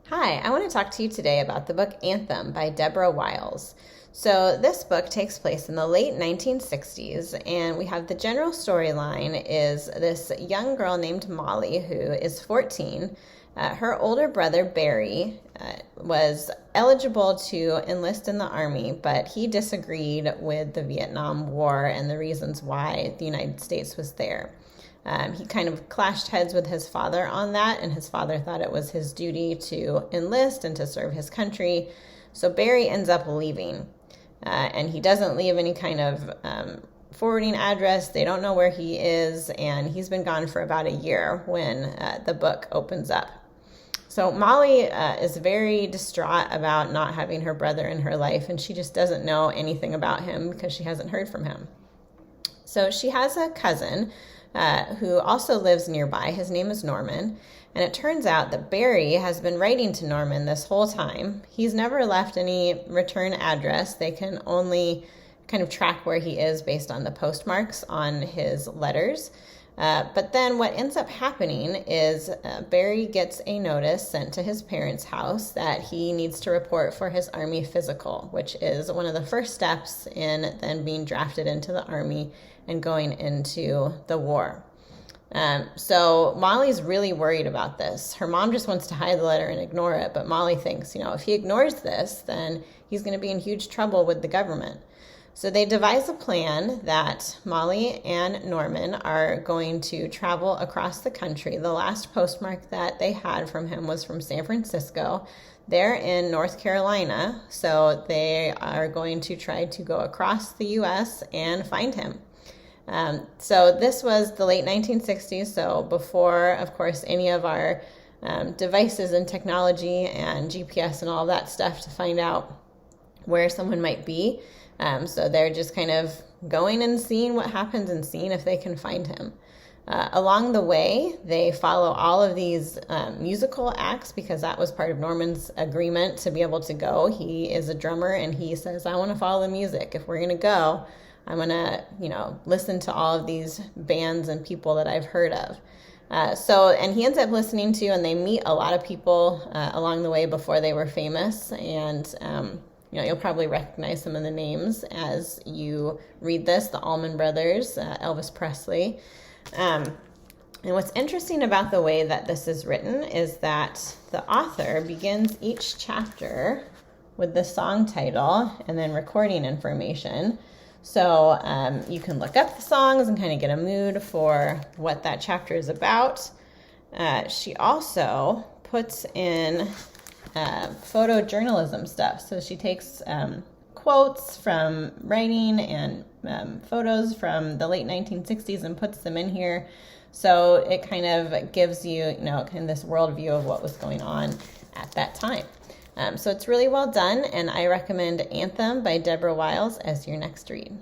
Hi, I want to talk to you today about the book Anthem by Deborah Wiles. So this book takes place in the late 1960s, and we have the general storyline is this young girl named Molly who is 14. Her older brother Barry was eligible to enlist in the army, but he disagreed with the Vietnam War and the reasons why the United States was there. He kind of clashed heads with his father on that, and his father thought it was his duty to enlist and to serve his country. So Barry ends up leaving, and he doesn't leave any kind of forwarding address. They don't know where he is, and he's been gone for about a year when the book opens up. So Molly is very distraught about not having her brother in her life, and she just doesn't know anything about him because she hasn't heard from him. So she has a cousin who also lives nearby. His name is Norman, and it turns out that Barry has been writing to Norman this whole time. He's never left any return address. They can only kind of track where he is based on the postmarks on his letters. But then what ends up happening is Barry gets a notice sent to his parents' house that he needs to report for his Army physical, which is one of the first steps in then being drafted into the Army and going into the war. So Molly's really worried about this. Her mom just wants to hide the letter and ignore it, but Molly thinks, if he ignores this, then he's going to be in huge trouble with the government. So they devise a plan that Molly and Norman are going to travel across the country. The last postmark that they had from him was from San Francisco. They're in North Carolina, so they are going to try to go across the U.S. and find him. So this was the late 1960s, so before, of course, any of our devices and technology and GPS and all that stuff to find out where someone might be. So they're just kind of going and seeing what happens and seeing if they can find him. Along the way, they follow all of these musical acts because that was part of Norman's agreement to be able to go. He is a drummer, and he says, I want to follow the music. If we're going to go, I'm going to, listen to all of these bands and people that I've heard of. And he ends up listening to, and they meet a lot of people along the way before they were famous. And, you'll probably recognize some of the names as you read this, the Allman Brothers, Elvis Presley. And what's interesting about the way that this is written is that the author begins each chapter with the song title and then recording information. So you can look up the songs and kind of get a mood for what that chapter is about. She also puts in photojournalism stuff. So she takes quotes from writing and photos from the late 1960s and puts them in here. So it kind of gives you, kind of this worldview of what was going on at that time. So it's really well done, and I recommend Anthem by Deborah Wiles as your next read.